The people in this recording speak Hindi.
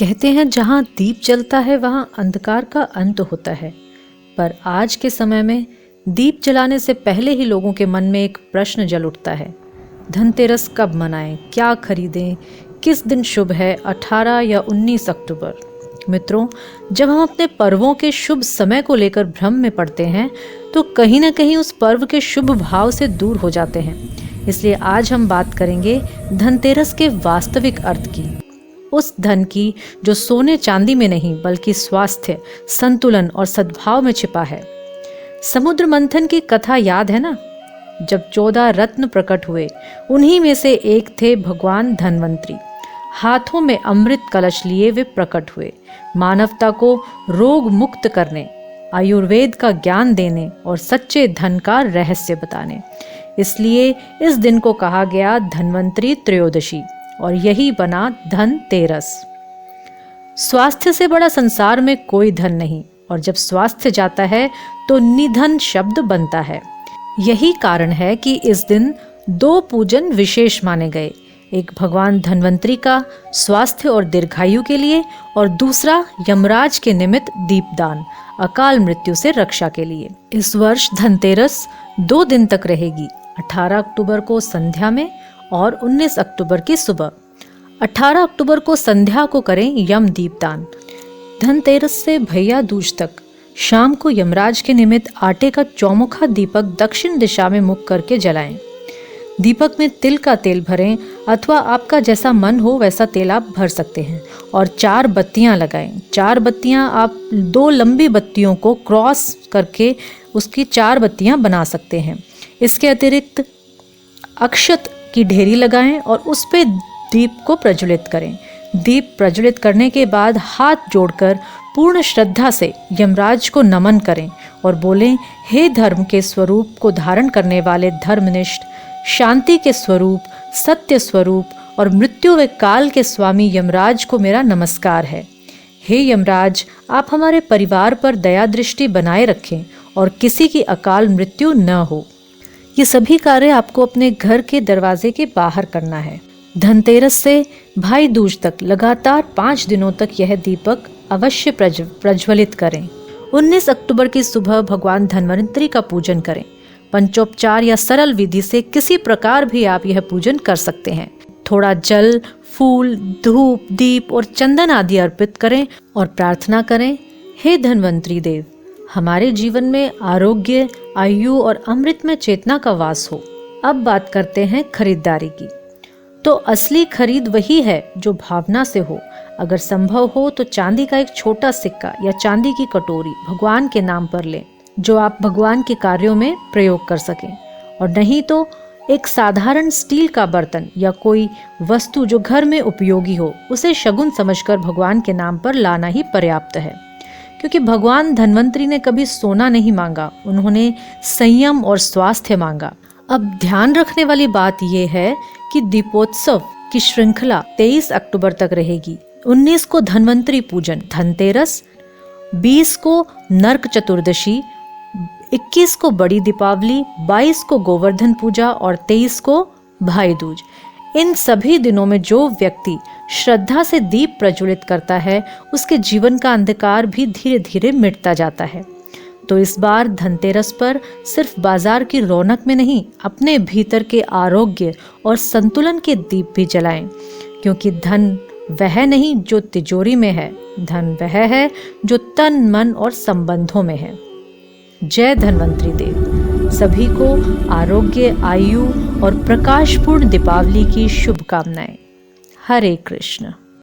कहते हैं जहाँ दीप जलता है वहाँ अंधकार का अंत होता है, पर आज के समय में दीप जलाने से पहले ही लोगों के मन में एक प्रश्न जल उठता है। धनतेरस कब मनाएं, क्या खरीदें, किस दिन शुभ है, 18 या 19 अक्टूबर। मित्रों, जब हम अपने पर्वों के शुभ समय को लेकर भ्रम में पड़ते हैं तो कहीं ना कहीं उस पर्व के शुभ भाव से दूर हो जाते हैं। इसलिए आज हम बात करेंगे धनतेरस के वास्तविक अर्थ की, उस धन की जो सोने चांदी में नहीं बल्कि स्वास्थ्य, संतुलन और सद्भाव में छिपा है। समुद्र मंथन की कथा याद है ना? जब 14 रत्न प्रकट हुए, उन्हीं में से एक थे भगवान धन्वंतरी। हाथों में अमृत कलश लिए वे प्रकट हुए, मानवता को रोग मुक्त करने, आयुर्वेद का ज्ञान देने और सच्चे धन का रहस्य बताने। इसलिए इस दिन को कहा गया धन्वंतरी त्रयोदशी और यही बना धनतेरस। स्वास्थ्य से बड़ा संसार में कोई धन नहीं, और जब स्वास्थ्य जाता है तो निधन शब्द बनता है। यही कारण है कि इस दिन 2 पूजन विशेष माने गए, एक भगवान धन्वंतरी का स्वास्थ्य और दीर्घायु के लिए, और दूसरा यमराज के निमित्त दीपदान, अकाल मृत्यु से रक्षा के लिए। इस वर्ष धनतेरस 2 दिन तक रहेगी, 18 अक्टूबर को संध्या में और 19 अक्टूबर की सुबह। 18 अक्टूबर को संध्या को करें यम दीपदान। धनतेरस से भैया दूज तक शाम को यमराज के निमित्त आटे का चौमुखा दीपक दक्षिण दिशा में मुख करके जलाएं। दीपक में तिल का तेल भरें अथवा आपका जैसा मन हो वैसा तेल आप भर सकते हैं, और 4 बत्तियां लगाएं। 4 बत्तियां आप 2 लंबी बत्तियों को क्रॉस करके उसकी 4 बत्तियां बना सकते हैं। इसके अतिरिक्त अक्षत की ढेरी लगाएं और उस पे दीप को प्रज्वलित करें। दीप प्रज्वलित करने के बाद हाथ जोड़कर पूर्ण श्रद्धा से यमराज को नमन करें और बोलें, हे धर्म के स्वरूप को धारण करने वाले धर्मनिष्ठ, शांति के स्वरूप, सत्य स्वरूप और मृत्यु व काल के स्वामी यमराज को मेरा नमस्कार है। हे यमराज, आप हमारे परिवार पर दया दृष्टि बनाए रखें और किसी की अकाल मृत्यु न हो। ये सभी कार्य आपको अपने घर के दरवाजे के बाहर करना है। धनतेरस से भाई दूज तक लगातार 5 दिनों तक यह दीपक अवश्य प्रज्वलित करें। 19 अक्टूबर की सुबह भगवान धन्वंतरी का पूजन करें। पंचोपचार या सरल विधि से किसी प्रकार भी आप यह पूजन कर सकते हैं। थोड़ा जल, फूल, धूप, दीप और चंदन आदि अर्पित करें और प्रार्थना करें, हे धन्वंतरी देव, हमारे जीवन में आरोग्य, आयु और अमृत में चेतना का वास हो। अब बात करते हैं खरीदारी की। तो असली खरीद वही है जो भावना से हो। अगर संभव हो तो चांदी का एक छोटा सिक्का या चांदी की कटोरी भगवान के नाम पर लें, जो आप भगवान के कार्यों में प्रयोग कर सकें, और नहीं तो एक साधारण स्टील का बर्तन या कोई वस्तु जो घर में उपयोगी हो, उसे शगुन समझकर भगवान के नाम पर लाना ही पर्याप्त है। क्योंकि भगवान धन्वंतरी ने कभी सोना नहीं मांगा, उन्होंने संयम और स्वास्थ्य मांगा। अब ध्यान रखने वाली बात यह है कि दीपोत्सव की श्रृंखला 23 अक्टूबर तक रहेगी। 19 को धन्वंतरी पूजन धनतेरस, 20 को नरक चतुर्दशी, 21 को बड़ी दीपावली, 22 को गोवर्धन पूजा और 23 को भाई दूज। इन सभी दिनों में जो व्यक्ति श्रद्धा से दीप प्रज्वलित करता है, उसके जीवन का अंधकार भी धीरे धीरे मिटता जाता है। तो इस बार धनतेरस पर सिर्फ बाजार की रौनक में नहीं, अपने भीतर के आरोग्य और संतुलन के दीप भी जलाएं। क्योंकि धन वह नहीं जो तिजोरी में है, धन वह है जो तन, मन और संबंधों में है। जय धन्वंतरी देव। सभी को आरोग्य, आयु और प्रकाशपूर्ण दीपावली की शुभकामनाएं। हरे कृष्ण।